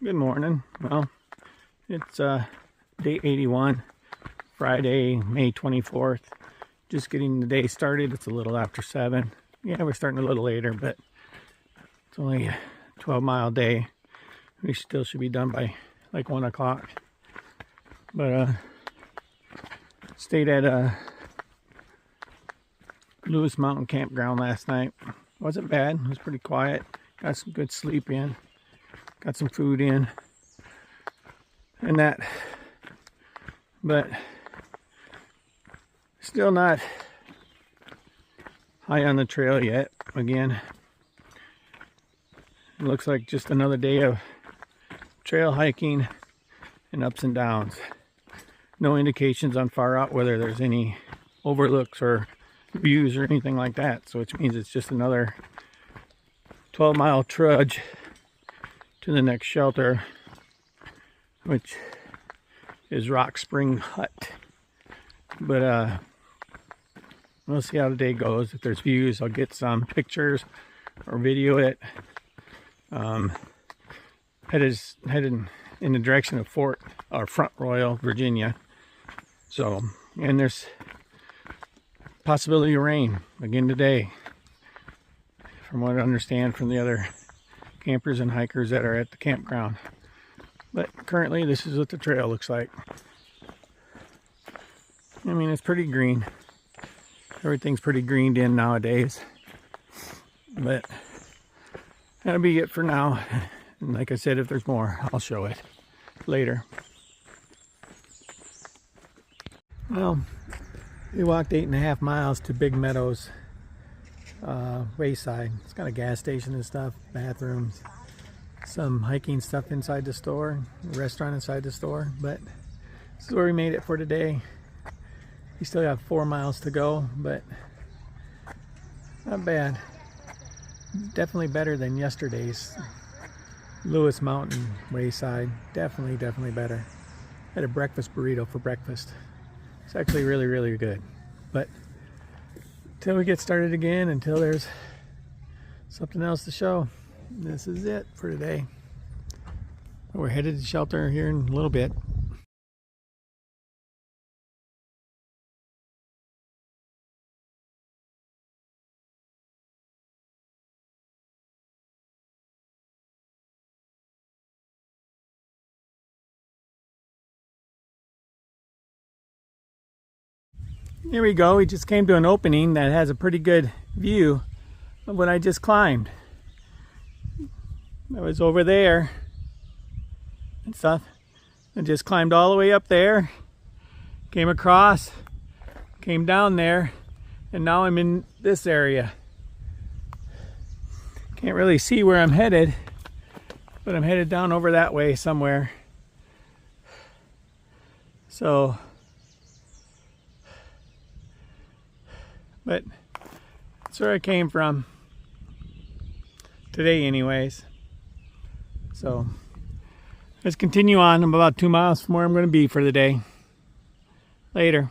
Good morning. Well, it's day 81, Friday, May 24th. Just getting the day started. It's a little after 7. Yeah, we're starting a little later, but it's only a 12-mile day. We still should be done by like 1 o'clock. But stayed at Lewis Mountain Campground last night. Wasn't bad. It was pretty quiet. Got some good sleep in. Got some food in. And that. But still not high on the trail yet. Again, it looks like just another day of trail hiking and ups and downs. No indications on far out whether there's any overlooks or views or anything like that. So which means it's just another 12-mile trudge to the next shelter, which is Rock Spring Hut. But we'll see how the day goes. If there's views, I'll get some pictures or video it. Headed in the direction of Front Royal, Virginia. So, and there's possibility of rain again today, from what I understand from the other campers and hikers that are at the campground. But currently, this is what the trail looks like. I mean, it's pretty green. Everything's pretty greened in nowadays. But that'll be it for now. And like I said, if there's more, I'll show it later. Well, we walked 8.5 miles to Big Meadows Wayside. It's got a gas station and stuff, bathrooms, some hiking stuff inside the store, a restaurant inside the store. But this is where we made it for today. We still have 4 miles to go, but not bad. Definitely better than yesterday's Lewis Mountain Wayside. Definitely better. Had a breakfast burrito for breakfast. It's actually really good. But until we get started again, until there's something else to show, this is it for today. We're headed to shelter here in a little bit. Here we go. We just came to an opening that has a pretty good view of what I just climbed. I was over there and stuff. I just climbed all the way up there, came across, came down there, and now I'm in this area. Can't really see where I'm headed, but I'm headed down over that way somewhere. So, but that's where I came from today anyways. So let's continue on. I'm about 2 miles from where I'm going to be for the day. Later.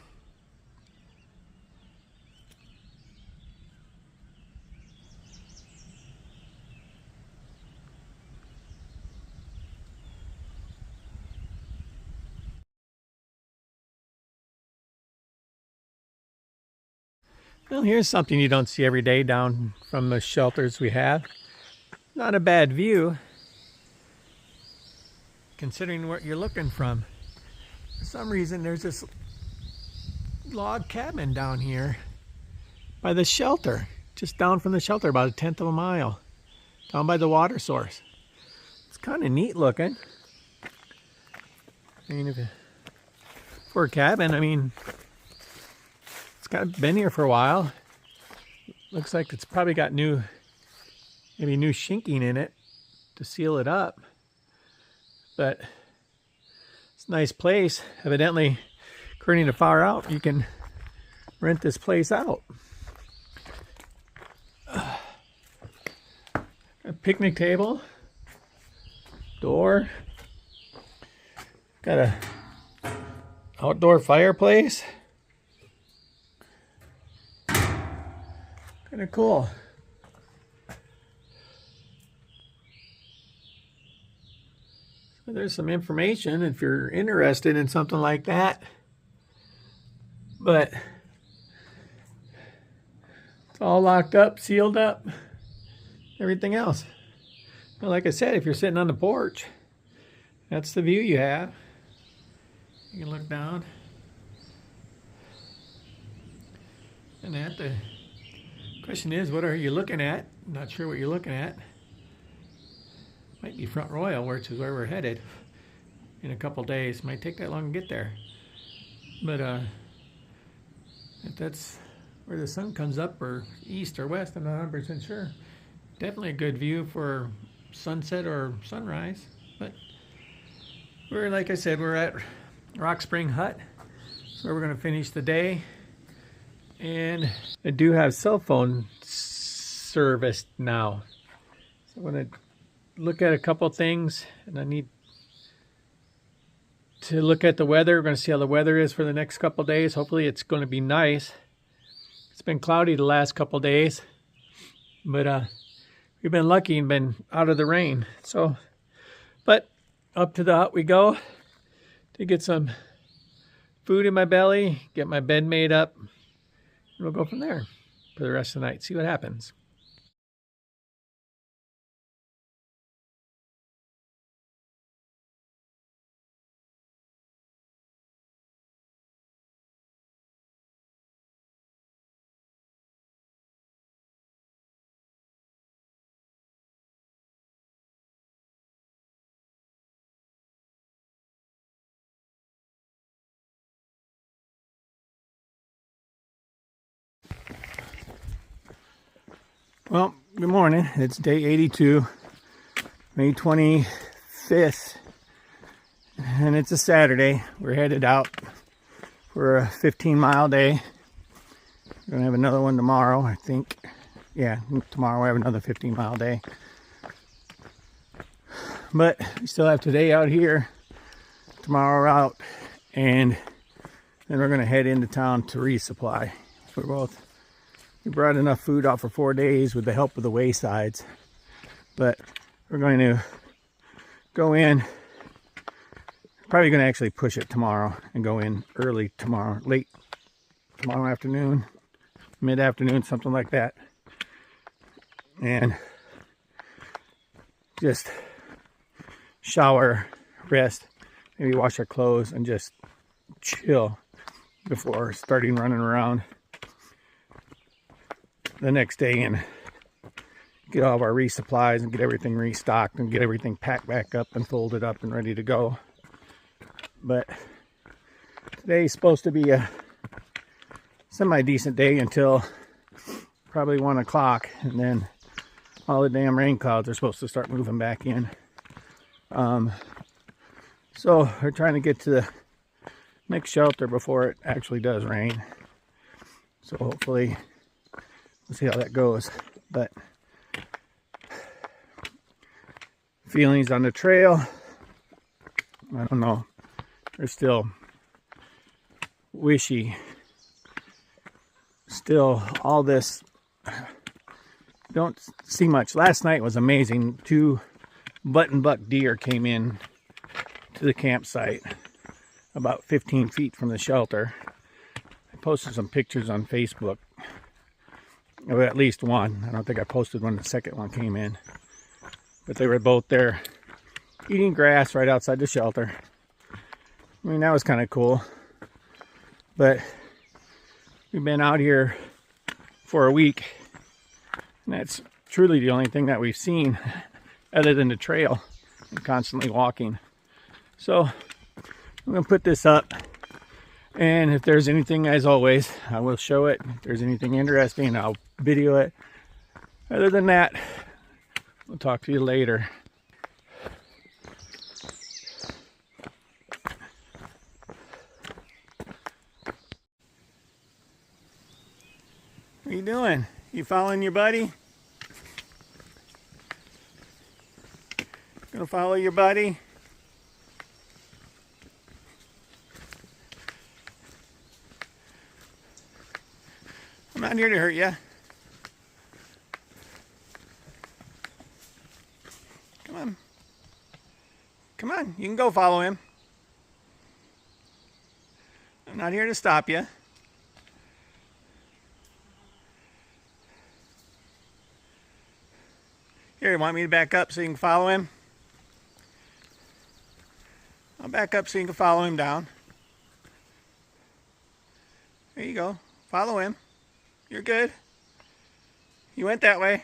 Well, here's something you don't see every day down from the shelters we have. Not a bad view, considering what you're looking from. For some reason, there's this log cabin down here by the shelter, just down from the shelter, about 1/10 of a mile, down by the water source. It's kind of neat looking. I mean, for a cabin, I mean, it's been here for a while. Looks like it's probably got maybe new shinking in it to seal it up. But it's a nice place. Evidently, according to Far Out, you can rent this place out. A picnic table, door, got a outdoor fireplace. Kind of cool. There's some information if you're interested in something like that. But it's all locked up, sealed up, everything else. Well, like I said, if you're sitting on the porch, that's the view you have. You can look down. And that the question is, what are you looking at? Not sure what you're looking at. Might be Front Royal, which is where we're headed in a couple days. Might take that long to get there. But if that's where the sun comes up, or east or west, I'm not 100% sure. Definitely a good view for sunset or sunrise. But we're, like I said, we're at Rock Spring Hut. So we're going to finish the day. And I do have cell phone service now. So I'm going to look at a couple things, and I need to look at the weather. We're going to see how the weather is for the next couple days. Hopefully it's going to be nice. It's been cloudy the last couple days, but we've been lucky and been out of the rain. So, but up to the hut we go to get some food in my belly, get my bed made up, and we'll go from there for the rest of the night. See what happens. Well, good morning. It's day 82, May 25th, and it's a Saturday. We're headed out for a 15-mile day. We're going to have another one tomorrow, I think. Yeah, tomorrow we have another 15-mile day. But we still have today out here, tomorrow we're out, and then we're going to head into town to resupply. We brought enough food out for 4 days with the help of the waysides, but we're going to go in, probably going to actually push it tomorrow and go in early tomorrow, late tomorrow afternoon, mid-afternoon, something like that, and just shower, rest, maybe wash our clothes, and just chill before starting running around the next day and get all of our resupplies and get everything restocked and get everything packed back up and folded up and ready to go. But today's supposed to be a semi-decent day until probably 1 o'clock, and then all the damn rain clouds are supposed to start moving back in. So we're trying to get to the next shelter before it actually does rain. So hopefully we'll see how that goes. But feelings on the trail, I don't know. They're still wishy. Still all this, don't see much. Last night was amazing. 2 button buck deer came in to the campsite about 15 feet from the shelter. I posted some pictures on Facebook. Or at least one. I don't think I posted when the second one came in. But they were both there eating grass right outside the shelter. I mean, that was kind of cool. But we've been out here for a week. And that's truly the only thing that we've seen other than the trail and constantly walking. So I'm going to put this up. And if there's anything, as always, I will show it. If there's anything interesting, I'll video it. Other than that, we'll talk to you later. What are you doing? You following your buddy? Gonna follow your buddy? I'm not here to hurt you. Come on. Come on. You can go follow him. I'm not here to stop you. Here, you want me to back up so you can follow him? I'll back up so you can follow him down. There you go. Follow him. You're good. You went that way.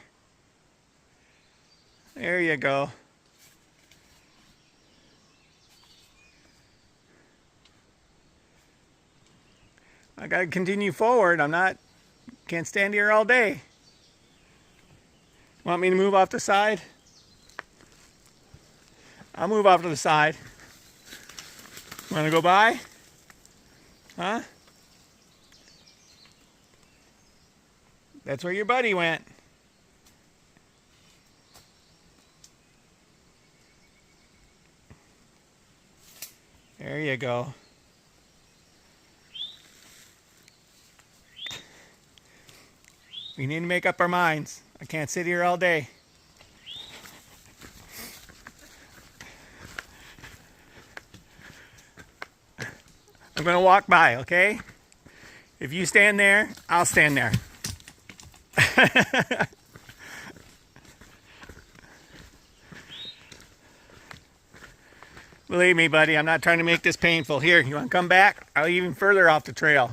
There you go. I gotta continue forward. Can't stand here all day. Want me to move off the side? I'll move off to the side. Want to go by? Huh? That's where your buddy went. There you go. We need to make up our minds. I can't sit here all day. I'm going to walk by, okay? If you stand there, I'll stand there. Believe me, buddy, I'm not trying to make this painful. Here, you want to come back? I'll even further off the trail.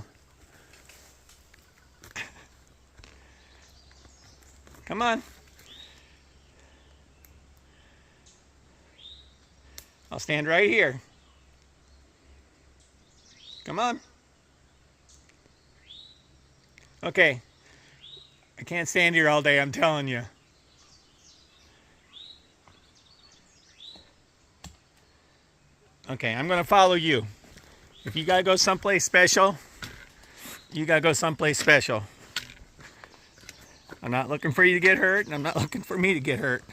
Come on. I'll stand right here. Come on. Okay. I can't stand here all day, I'm telling you. Okay, I'm going to follow you. If you got to go someplace special, you got to go someplace special. I'm not looking for you to get hurt, and I'm not looking for me to get hurt.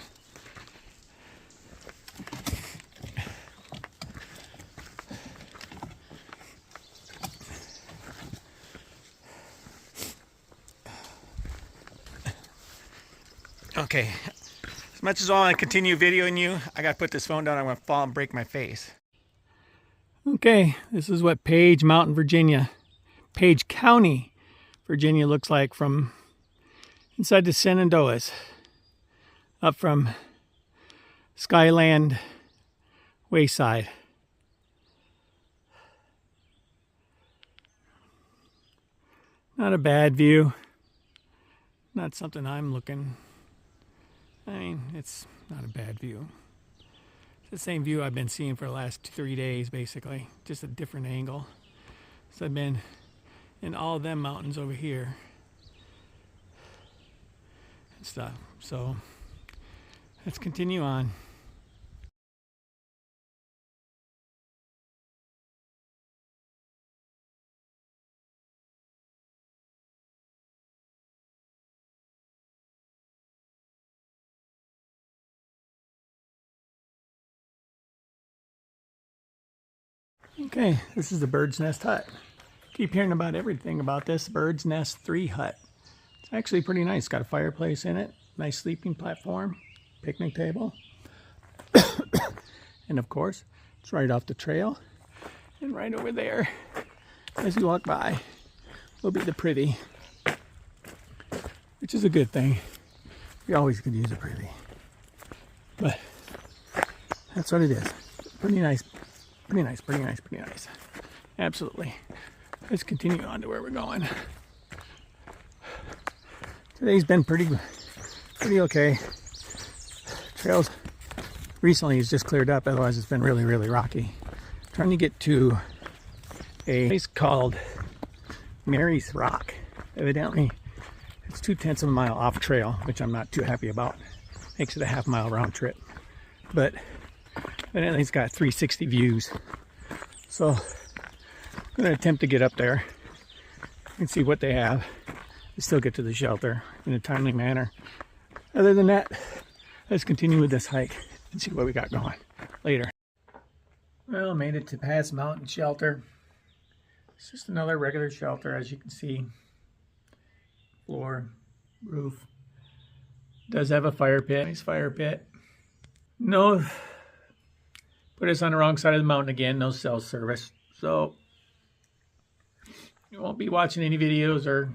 Okay, as much as I want to continue videoing you, I got to put this phone down. I'm going to fall and break my face. Okay, this is what Page Mountain, Virginia, Page County, Virginia looks like from inside the Shenandoahs, up from Skyland Wayside. Not a bad view. Not something I'm looking. I mean, it's not a bad view. It's the same view I've been seeing for the last 3 days, basically. Just a different angle. So I've been in all them mountains over here and stuff. So let's continue on. Okay, this is the Bird's Nest Hut. Keep hearing about everything about this Bird's Nest 3 hut. It's actually pretty nice. It's got a fireplace in it, nice sleeping platform, picnic table, and of course, it's right off the trail. And right over there, as you walk by, will be the privy, which is a good thing. We always could use a privy, but that's what it is. Pretty nice. Pretty nice, pretty nice, pretty nice. Absolutely. Let's continue on to where we're going. Today's been pretty okay. Trails recently has just cleared up, otherwise it's been really, really rocky. Trying to get to a place called Mary's Rock. Evidently, it's 2/10 of a mile off trail, which I'm not too happy about. Makes it a half-mile round trip. But evidently it's got 360 views. So I'm going to attempt to get up there and see what they have and still get to the shelter in a timely manner. Other than that, let's continue with this hike and see what we got going later. Well, made it to Pass Mountain Shelter. It's just another regular shelter, as you can see. Floor, roof. Does have a fire pit, nice fire pit. No Put us on the wrong side of the mountain again, no cell service. So you won't be watching any videos or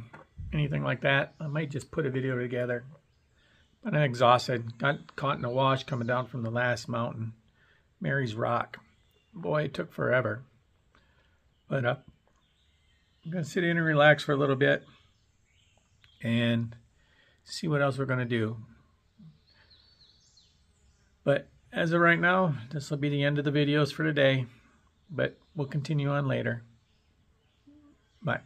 anything like that. I might just put a video together. But I'm exhausted. Got caught in a wash coming down from the last mountain, Mary's Rock. Boy, it took forever. But I'm going to sit in and relax for a little bit and see what else we're going to do. But as of right now, this will be the end of the videos for today. But we'll continue on later. Bye.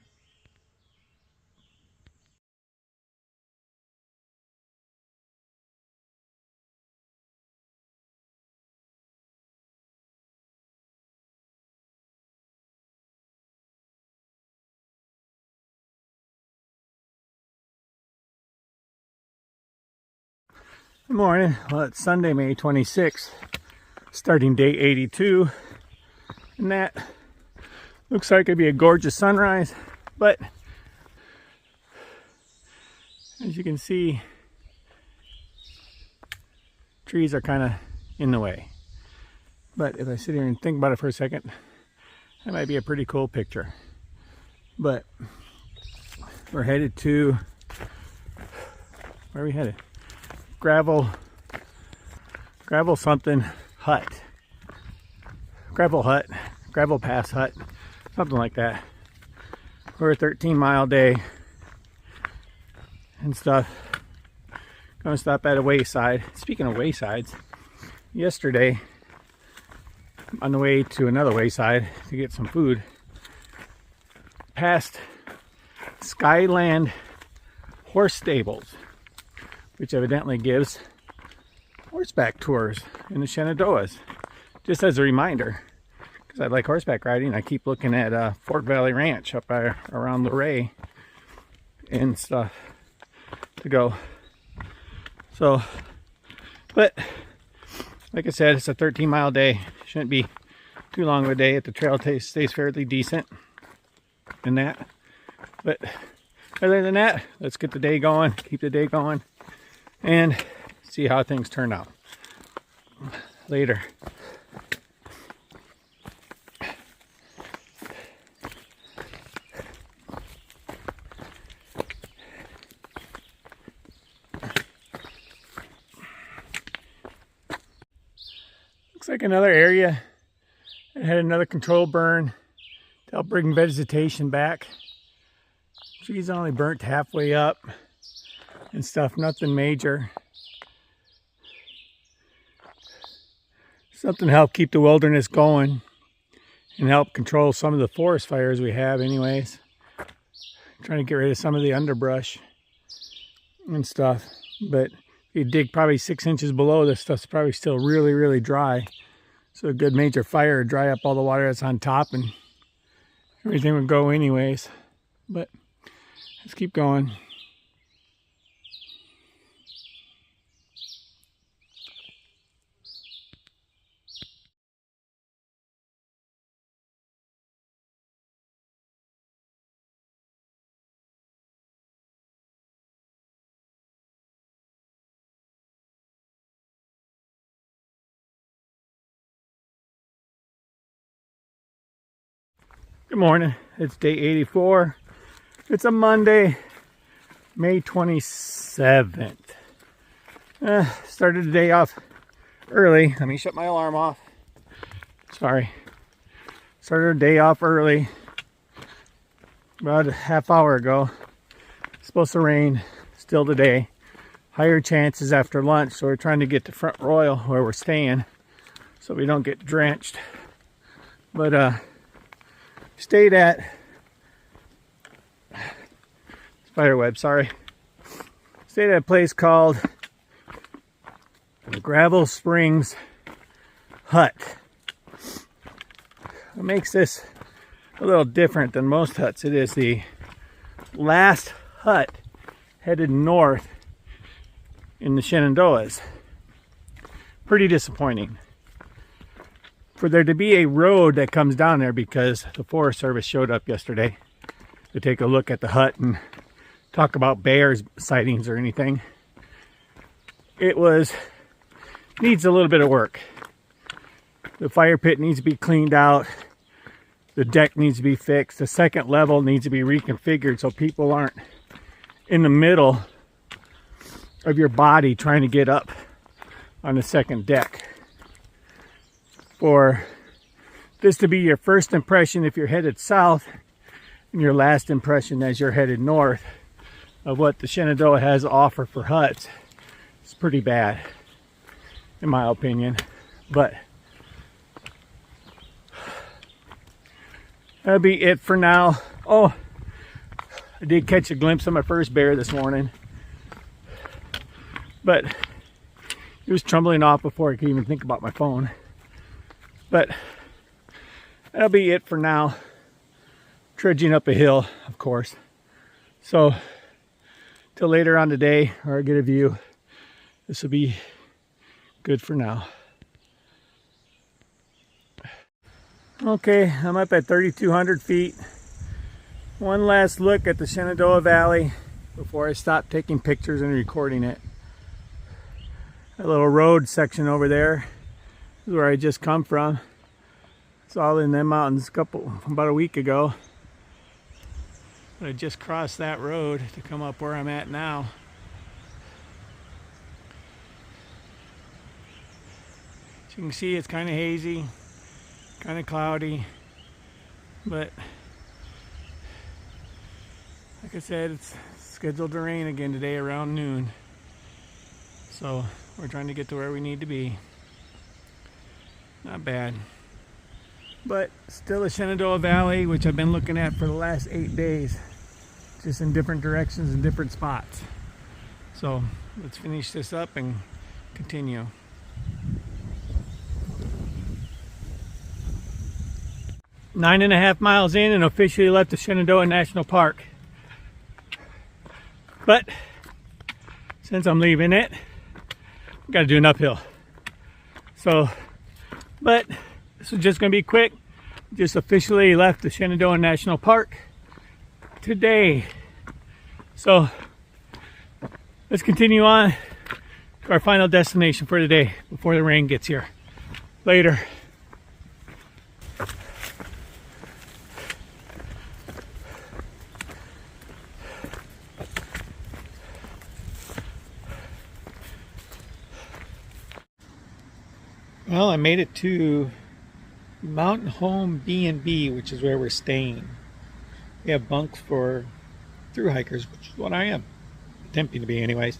Good morning. Well, it's Sunday, May 26th, starting day 82, and that looks like it'd be a gorgeous sunrise, but as you can see, trees are kind of in the way. But if I sit here and think about it for a second, that might be a pretty cool picture. But we're headed to, where are we headed? Gravel something hut, gravel pass hut, something like that. We're a 13-mile day and stuff. Gonna stop at a wayside. Speaking of waysides, yesterday on the way to another wayside to get some food, past Skyland Horse Stables, which evidently gives horseback tours in the Shenandoahs. Just as a reminder, because I like horseback riding, I keep looking at Fort Valley Ranch up around Luray and stuff to go. So, but like I said, it's a 13-mile day. Shouldn't be too long of a day if the trail stays fairly decent in that. But other than that, let's get the day going, keep the day going, and see how things turn out later. Looks like another area that had another control burn to help bring vegetation back. Trees only burnt halfway up and stuff, nothing major. Something to help keep the wilderness going and help control some of the forest fires we have anyways. Trying to get rid of some of the underbrush and stuff. But if you dig probably 6 inches below, this stuff's probably still really dry. So a good major fire would dry up all the water that's on top and everything would go anyways. But let's keep going. Good morning. It's day 84. It's a Monday, May 27th. Started the day off early. Let me shut my alarm off. Sorry. Started the day off early. About a half hour ago. It's supposed to rain still today. Higher chances after lunch. So we're trying to get to Front Royal where we're staying so we don't get drenched. But stayed at Spiderweb, sorry. Stayed at a place called the Gravel Springs Hut. What makes this a little different than most huts, it is the last hut headed north in the Shenandoahs. Pretty disappointing. For there to be a road that comes down there, because the Forest Service showed up yesterday to take a look at the hut and talk about bears sightings or anything. It needs a little bit of work. The fire pit needs to be cleaned out. The deck needs to be fixed. The second level needs to be reconfigured so people aren't in the middle of your body trying to get up on the second deck. For this to be your first impression if you're headed south, and your last impression as you're headed north of what the Shenandoah has to offer for huts, it's pretty bad in my opinion. But that'll be it for now. Oh, I did catch a glimpse of my first bear this morning, but he was trembling off before I could even think about my phone. But that'll be it for now. Trudging up a hill, of course. So till later on today, or I get a view, this will be good for now. Okay, I'm up at 3,200 feet. One last look at the Shenandoah Valley before I stop taking pictures and recording it. That little road section over there is where I just come from. It's all in them mountains about a week ago. But I just crossed that road to come up where I'm at now. As you can see, it's kind of hazy, kind of cloudy, but like I said, it's scheduled to rain again today around noon. So we're trying to get to where we need to be. Not bad. But still a Shenandoah Valley, which I've been looking at for the last 8 days. Just in different directions and different spots. So let's finish this up and continue. Nine and a half miles in and officially left the Shenandoah National Park. But since I'm leaving it, I've got to do an uphill. So, but this is just going to be quick. Just officially left the Shenandoah National Park today. So let's continue on to our final destination for today before the rain gets here. Later. Well, I made it to Mountain Home B&B, which is where we're staying. We have bunks for thru hikers, which is what I am attempting to be anyways.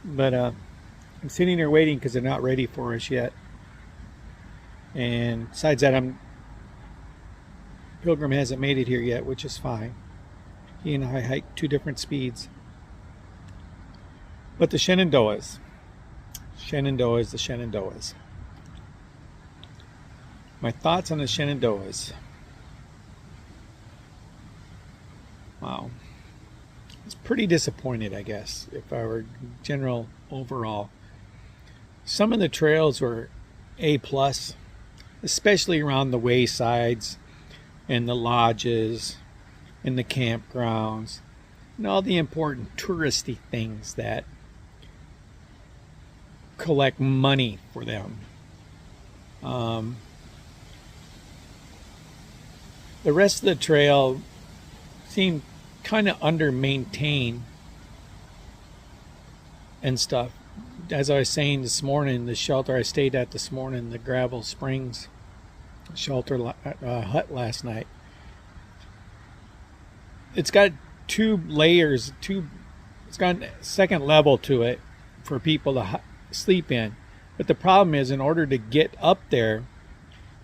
But I'm sitting here waiting because they're not ready for us yet. And besides that, Pilgrim hasn't made it here yet, which is fine. He and I hiked 2 different speeds. But the Shenandoahs. The Shenandoahs. My thoughts on the Shenandoahs. Wow. I was pretty disappointed, I guess, if I were general overall. Some of the trails were A+, especially around the waysides and the lodges and the campgrounds and all the important touristy things that collect money for them. The rest of the trail seemed kind of under-maintained and stuff. As I was saying this morning, the shelter I stayed at this morning, the Gravel Springs shelter hut last night, it's got 2 layers, it's got a second level to it for people to sleep in. But the problem is, in order to get up there,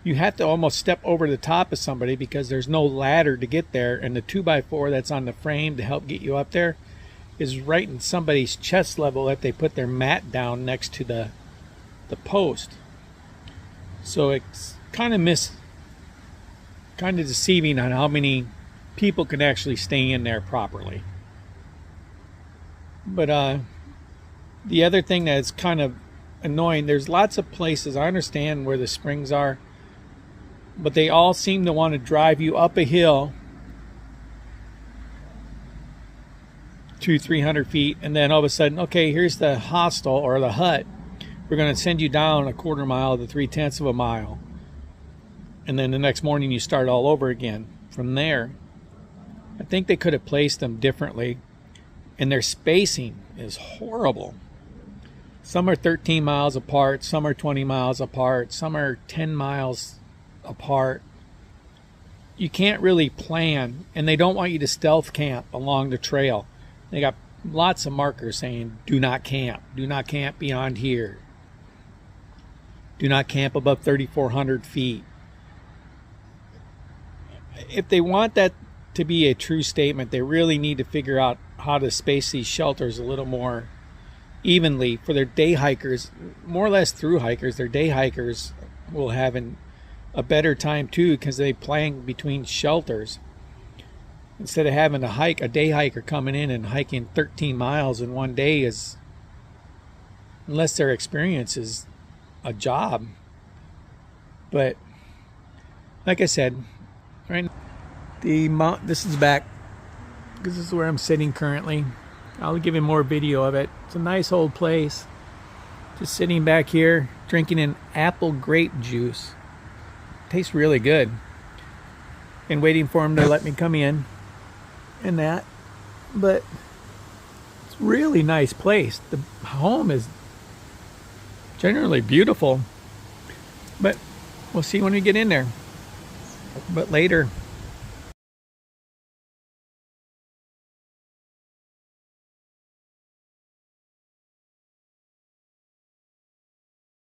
you have to almost step over the top of somebody because there's no ladder to get there, and the 2x4 that's on the frame to help get you up there is right in somebody's chest level that they put their mat down next to the post. So it's kind of deceiving on how many people can actually stay in there properly. But the other thing that's kind of annoying, there's lots of places, I understand where the springs are, but they all seem to want to drive you up a hill 200-300 feet, and then all of a sudden, okay, here's the hostel or the hut we're going to send you down a 1/4 mile to 3/10 of a mile. And then the next morning you start all over again. From there, I think they could have placed them differently. And their spacing is horrible. Some are 13 miles apart, some are 20 miles apart, some are 10 miles apart. You can't really plan, and they don't want you to stealth camp along the trail. They got lots of markers saying, do not camp beyond here. Do not camp above 3,400 feet. If they want that to be a true statement, they really need to figure out how to space these shelters a little more evenly for their day hikers, more or less through hikers. Their day hikers will have a better time too, because they plan between shelters instead of having to hike. A day hiker coming in and hiking 13 miles in one day is, unless their experience is a job. But like I said, right, this is back, because this is where I'm sitting currently. I'll give you more video of it. It's a nice old place. Just sitting back here drinking an apple grape juice. Tastes really good. And waiting for him to let me come in and that. But it's a really nice place. The home is generally beautiful. But we'll see when we get in there. But later.